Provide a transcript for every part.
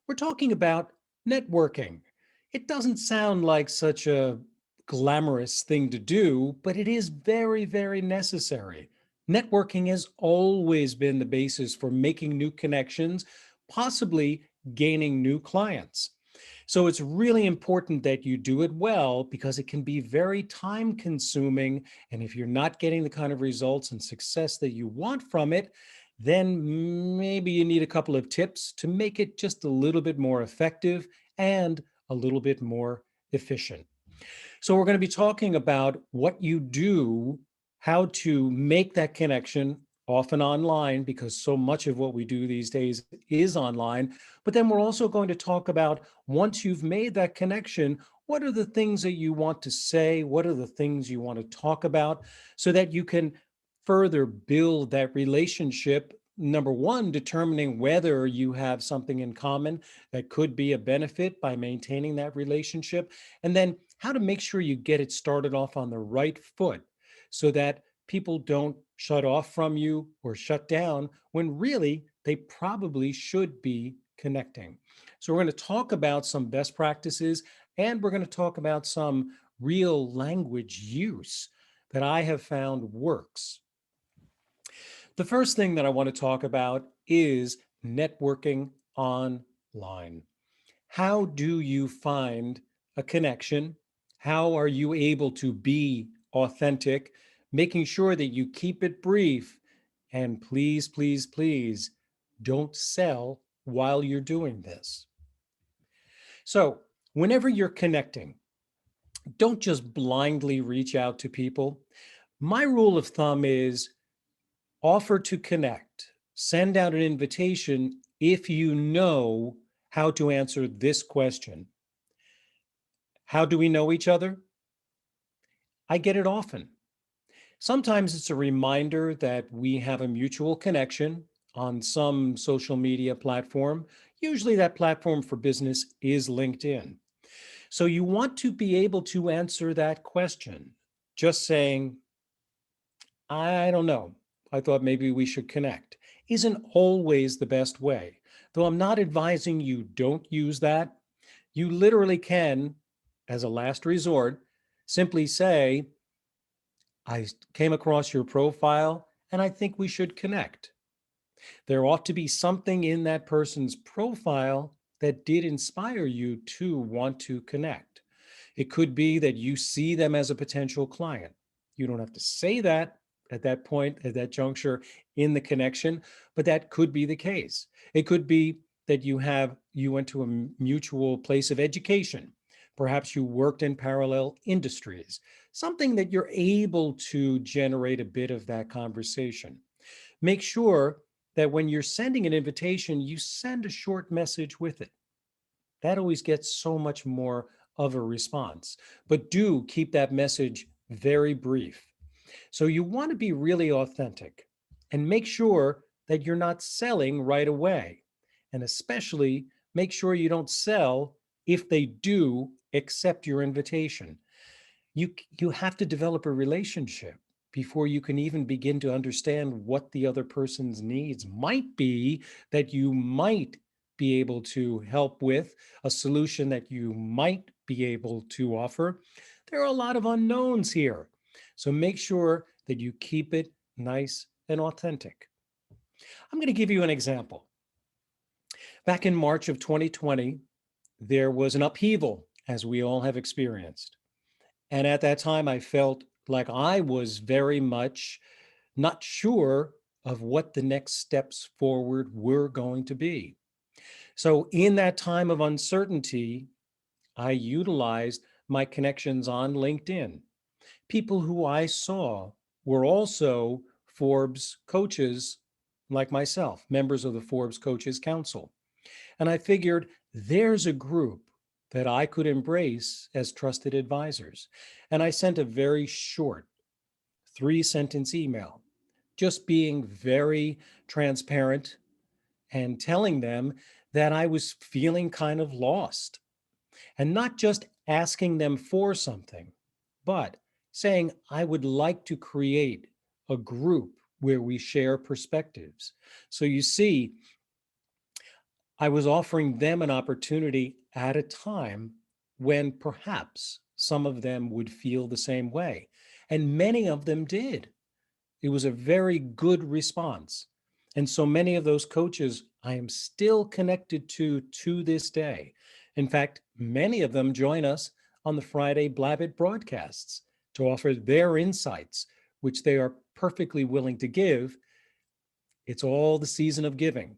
We're talking about networking. It doesn't sound like such a glamorous thing to do, but it is very, very necessary. Networking has always been the basis for making new connections, possibly gaining new clients. So it's really important that you do it well because it can be very time consuming. And if you're not getting the kind of results and success that you want from it, then maybe you need a couple of tips to make it just a little bit more effective and a little bit more efficient. So, we're going to be talking about what you do, how to make that connection, often online, because so much of what we do these days is online. But then we're also going to talk about once you've made that connection, what are the things that you want to say? What are the things you want to talk about so that you can further build that relationship? Number one, determining whether you have something in common that could be a benefit by maintaining that relationship. And then how to make sure you get it started off on the right foot so that people don't shut off from you or shut down when really they probably should be connecting. So, we're going to talk about some best practices and we're going to talk about some real language use that I have found works. The first thing that I want to talk about is networking online. How do you find a connection? How are you able to be authentic, making sure that you keep it brief? And please, please, please don't sell while you're doing this. So, whenever you're connecting, don't just blindly reach out to people. My rule of thumb is offer to connect, send out an invitation if you know how to answer this question. How do we know each other? I get it often. Sometimes it's a reminder that we have a mutual connection on some social media platform. Usually, that platform for business is LinkedIn. So, you want to be able to answer that question. Just saying, I don't know. I thought maybe we should connect isn't always the best way. Though I'm not advising you don't use that. You literally can, as a last resort, simply say, I came across your profile and I think we should connect. There ought to be something in that person's profile that did inspire you to want to connect. It could be that you see them as a potential client. You don't have to say that at that point, at that juncture in the connection, but that could be the case. It could be that you went to a mutual place of education. Perhaps you worked in parallel industries, something that you're able to generate a bit of that conversation. Make sure that when you're sending an invitation, you send a short message with it. That always gets so much more of a response. But do keep that message very brief. So you want to be really authentic and make sure that you're not selling right away. And especially make sure you don't sell if they do accept your invitation. You have to develop a relationship before you can even begin to understand what the other person's needs might be that you might be able to help with, a solution that you might be able to offer. There are a lot of unknowns here. So make sure that you keep it nice and authentic. I'm going to give you an example. Back in March of 2020, there was an upheaval, as we all have experienced. And at that time, I felt like I was very much not sure of what the next steps forward were going to be. So, in that time of uncertainty, I utilized my connections on LinkedIn. People who I saw were also Forbes coaches like myself, members of the Forbes Coaches Council. And I figured there's a group that I could embrace as trusted advisors. And I sent a very short 3 sentence email, just being very transparent and telling them that I was feeling kind of lost and not just asking them for something, but saying I would like to create a group where we share perspectives. So you see, I was offering them an opportunity at a time when perhaps some of them would feel the same way. And many of them did. It was a very good response. And so many of those coaches I am still connected to this day. In fact, many of them join us on the Friday Blabbit broadcasts to offer their insights, which they are perfectly willing to give. It's all the season of giving,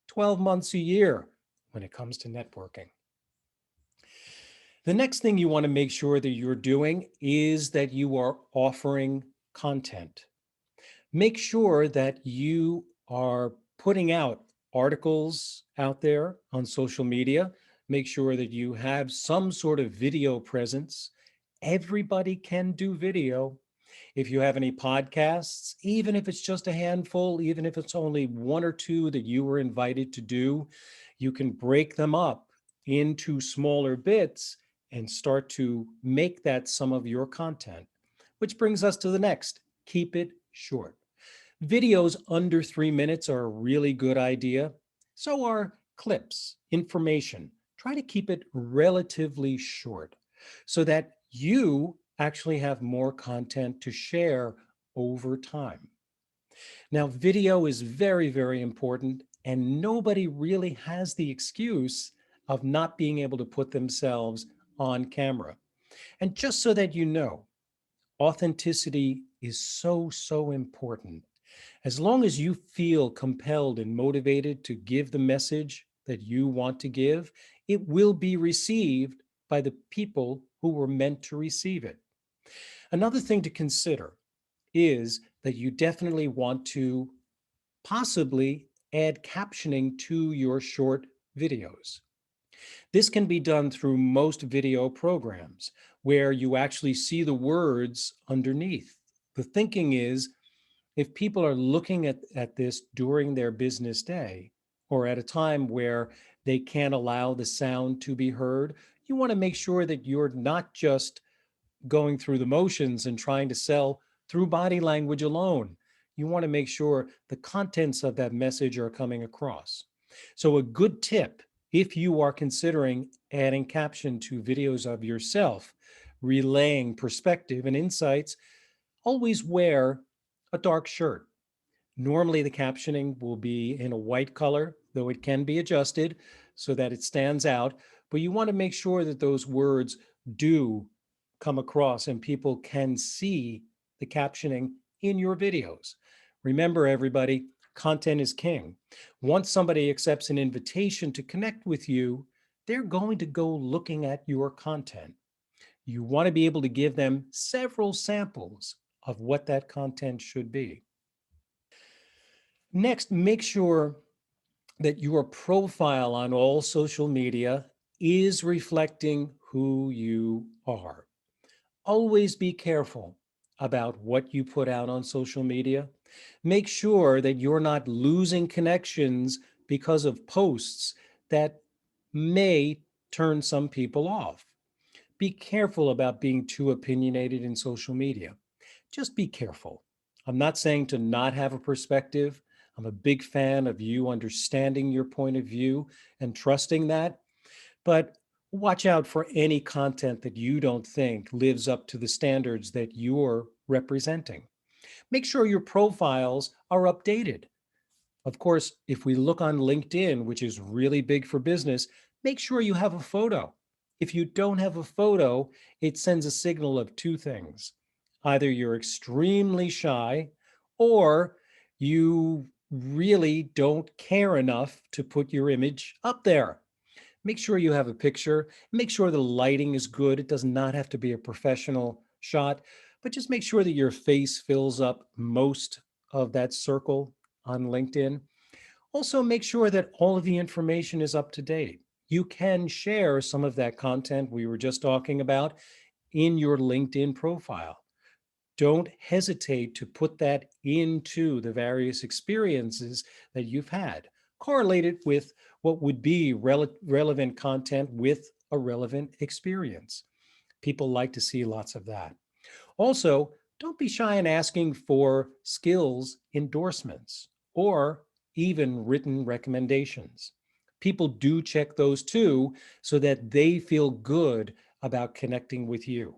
12 months a year when it comes to networking. The next thing you want to make sure that you're doing is that you are offering content. Make sure that you are putting out articles out there on social media. Make sure that you have some sort of video presence. Everybody can do video. If you have any podcasts, even if it's just a handful, even if it's only one or two that you were invited to do, you can break them up into smaller bits and start to make that some of your content. Which brings us to the next, keep it short. Videos under 3 minutes are a really good idea. So are clips, information. Try to keep it relatively short so that you actually have more content to share over time. Now, video is very, very important, and nobody really has the excuse of not being able to put themselves on camera. And just so that you know, authenticity is so, so important. As long as you feel compelled and motivated to give the message that you want to give, it will be received by the people who were meant to receive it. Another thing to consider is that you definitely want to possibly add captioning to your short videos. This can be done through most video programs where you actually see the words underneath. The thinking is if people are looking at this during their business day or at a time where they can't allow the sound to be heard, you want to make sure that you're not just going through the motions and trying to sell through body language alone. You want to make sure the contents of that message are coming across. So, a good tip if you are considering adding caption to videos of yourself, relaying perspective and insights, always wear a dark shirt. Normally, the captioning will be in a white color, though it can be adjusted so that it stands out. But you want to make sure that those words do come across and people can see the captioning in your videos. Remember, everybody, content is king. Once somebody accepts an invitation to connect with you, they're going to go looking at your content. You want to be able to give them several samples of what that content should be. Next, make sure that your profile on all social media is reflecting who you are. Always be careful about what you put out on social media. Make sure that you're not losing connections because of posts that may turn some people off. Be careful about being too opinionated in social media. Just be careful. I'm not saying to not have a perspective. I'm a big fan of you understanding your point of view and trusting that. But watch out for any content that you don't think lives up to the standards that you're representing. Make sure your profiles are updated. Of course, if we look on LinkedIn, which is really big for business, make sure you have a photo. If you don't have a photo, it sends a signal of two things. Either you're extremely shy or you really don't care enough to put your image up there. Make sure you have a picture. Make sure the lighting is good. It does not have to be a professional shot, but just make sure that your face fills up most of that circle on LinkedIn. Also, make sure that all of the information is up to date. You can share some of that content we were just talking about in your LinkedIn profile. Don't hesitate to put that into the various experiences that you've had. Correlate it with what would be relevant content with a relevant experience. People like to see lots of that. Also, don't be shy in asking for skills endorsements or even written recommendations. People do check those too so that they feel good about connecting with you.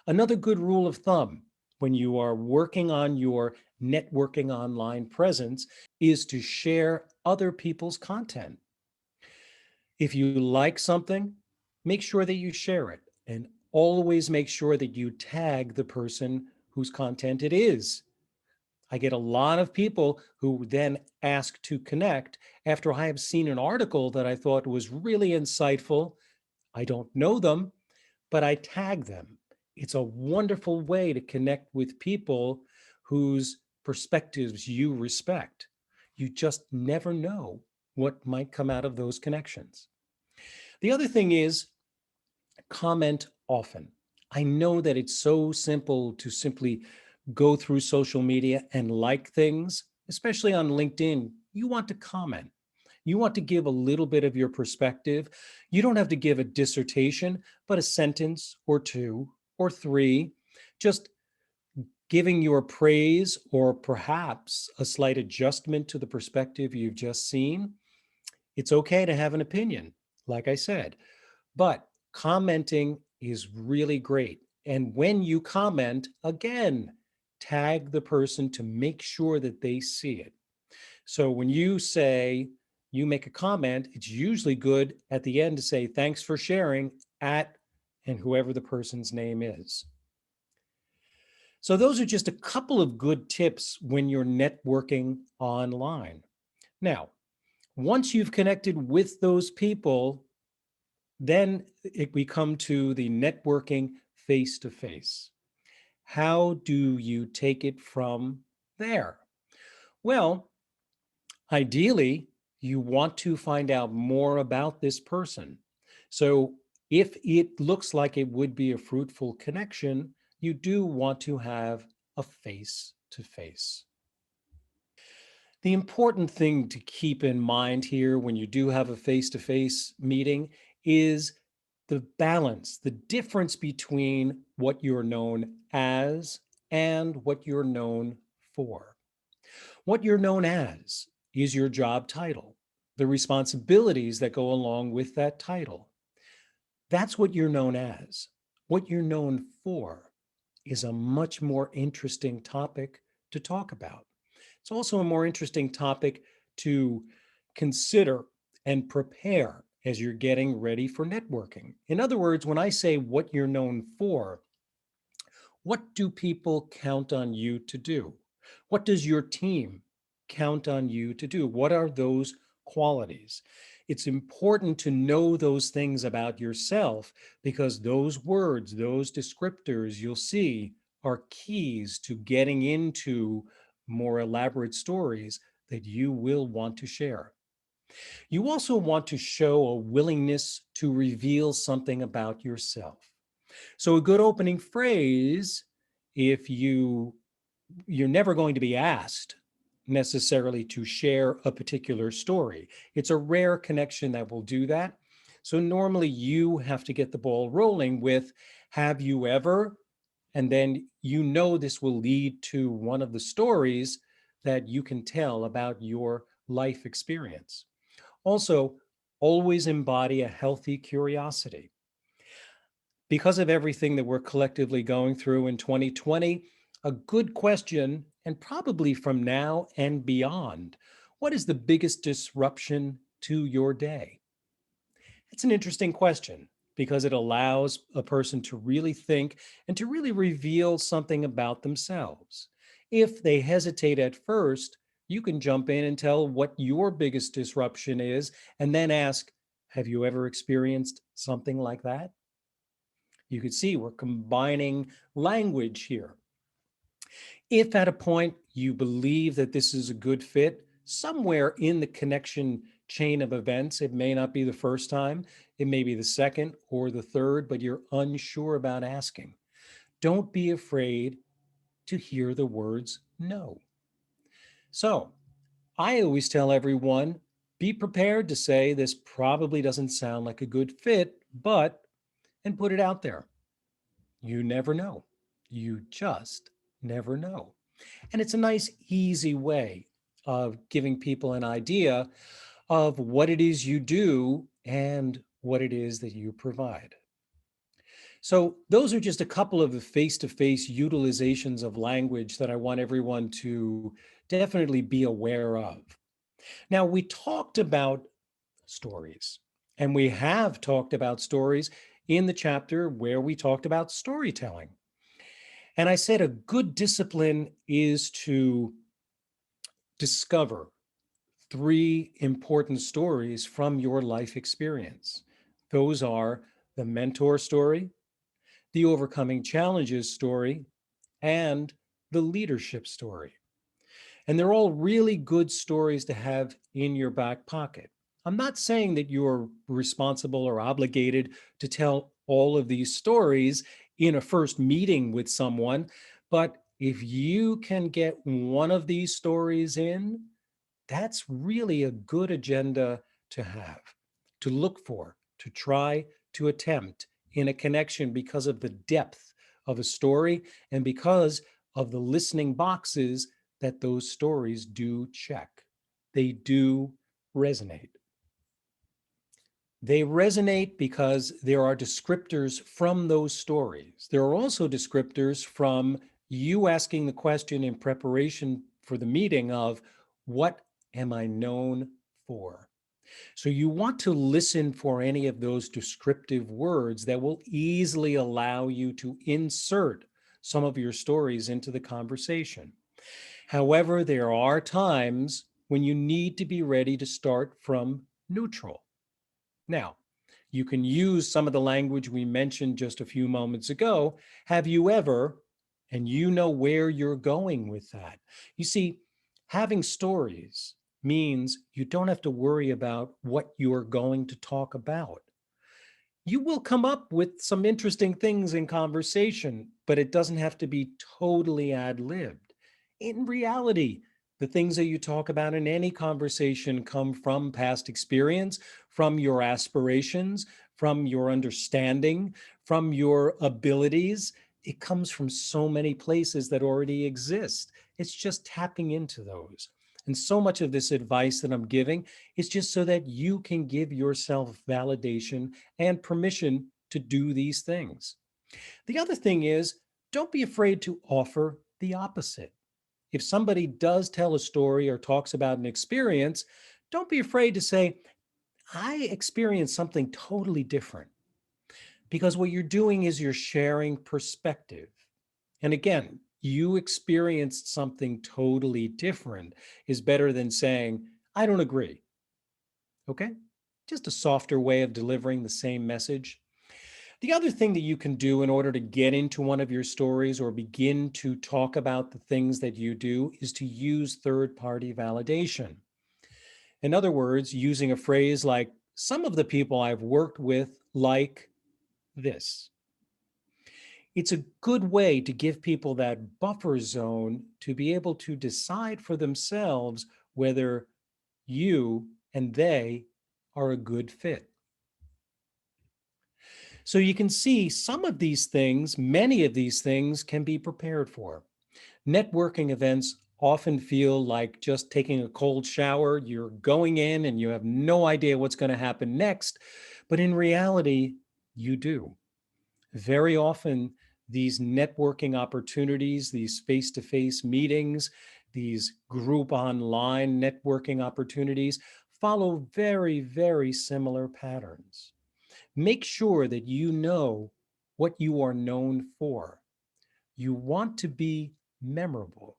Another good rule of thumb when you are working on your networking online presence is to share other people's content. If you like something, make sure that you share it and always make sure that you tag the person whose content it is. I get a lot of people who then ask to connect after I have seen an article that I thought was really insightful. I don't know them, but I tag them. It's a wonderful way to connect with people whose perspectives you respect. You just never know what might come out of those connections. The other thing is comment often. I know that it's so simple to simply go through social media and like things, especially on LinkedIn. You want to comment. You want to give a little bit of your perspective. You don't have to give a dissertation, but a sentence or two or three, just giving your praise or perhaps a slight adjustment to the perspective you've just seen. It's okay to have an opinion, like I said, but commenting is really great. And when you comment, again, tag the person to make sure that they see it. So when you make a comment, it's usually good at the end to say, thanks for sharing at, and whoever the person's name is. So those are just a couple of good tips when you're networking online. Now, once you've connected with those people, then we come to the networking face to face. How do you take it from there? Well, ideally, you want to find out more about this person. So if it looks like it would be a fruitful connection, you do want to have a face to face. The important thing to keep in mind here when you do have a face to face meeting is the balance, the difference between what you're known as and what you're known for. What you're known as is your job title, the responsibilities that go along with that title. That's what you're known as. What you're known for is a much more interesting topic to talk about. It's also a more interesting topic to consider and prepare as you're getting ready for networking. In other words, when I say what you're known for, what do people count on you to do? What does your team count on you to do? What are those qualities? It's important to know those things about yourself because those words, those descriptors you'll see are keys to getting into more elaborate stories that you will want to share. You also want to show a willingness to reveal something about yourself. So a good opening phrase, if you're never going to be asked necessarily to share a particular story. It's a rare connection that will do that. So normally you have to get the ball rolling with, have you ever? And then you know this will lead to one of the stories that you can tell about your life experience. Also, always embody a healthy curiosity. Because of everything that we're collectively going through in 2020, a good question, and probably from now and beyond, what is the biggest disruption to your day? It's an interesting question because it allows a person to really think and to really reveal something about themselves. If they hesitate at first, you can jump in and tell what your biggest disruption is, and then ask, have you ever experienced something like that? You can see we're combining language here. If at a point you believe that this is a good fit, somewhere in the connection chain of events, it may not be the first time, it may be the second or the third, but you're unsure about asking. Don't be afraid to hear the words no. So I always tell everyone, be prepared to say this probably doesn't sound like a good fit, but, and put it out there. You never know. You just never know. And it's a nice, easy way of giving people an idea of what it is you do and what it is that you provide. So, those are just a couple of the face to face utilizations of language that I want everyone to definitely be aware of. Now, we talked about stories, and we have talked about stories in the chapter where we talked about storytelling. And I said a good discipline is to discover three important stories from your life experience. Those are the mentor story, the overcoming challenges story, and the leadership story. And they're all really good stories to have in your back pocket. I'm not saying that you're responsible or obligated to tell all of these stories in a first meeting with someone, but if you can get one of these stories in, that's really a good agenda to have, to look for, to try, to attempt in a connection because of the depth of a story and because of the listening boxes that those stories do check. They do resonate. They resonate because there are descriptors from those stories. There are also descriptors from you asking the question in preparation for the meeting of, what am I known for? So you want to listen for any of those descriptive words that will easily allow you to insert some of your stories into the conversation. However, there are times when you need to be ready to start from neutral. Now, you can use some of the language we mentioned just a few moments ago. Have you ever, and you know where you're going with that. You see, having stories means you don't have to worry about what you're going to talk about. You will come up with some interesting things in conversation, but it doesn't have to be totally ad libbed. In reality, the things that you talk about in any conversation come from past experience, from your aspirations, from your understanding, from your abilities. It comes from so many places that already exist. It's just tapping into those. And so much of this advice that I'm giving is just so that you can give yourself validation and permission to do these things. The other thing is, don't be afraid to offer the opposite. If somebody does tell a story or talks about an experience, don't be afraid to say, I experienced something totally different. Because what you're doing is you're sharing perspective. And again, you experienced something totally different is better than saying, I don't agree. Okay? Just a softer way of delivering the same message. The other thing that you can do in order to get into one of your stories or begin to talk about the things that you do is to use third party validation. In other words, using a phrase like, some of the people I've worked with like this. It's a good way to give people that buffer zone to be able to decide for themselves whether you and they are a good fit. So you can see some of these things, many of these things can be prepared for. Networking events often feel like just taking a cold shower. You're going in and you have no idea what's going to happen next. But in reality, you do. Very often, these networking opportunities, these face to face meetings, these group online networking opportunities follow very, very similar patterns. Make sure that you know what you are known for. You want to be memorable.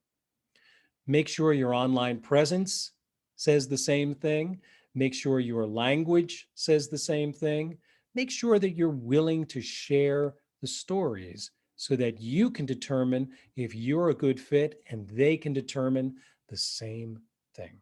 Make sure your online presence says the same thing. Make sure your language says the same thing. Make sure that you're willing to share the stories so that you can determine if you're a good fit and they can determine the same thing.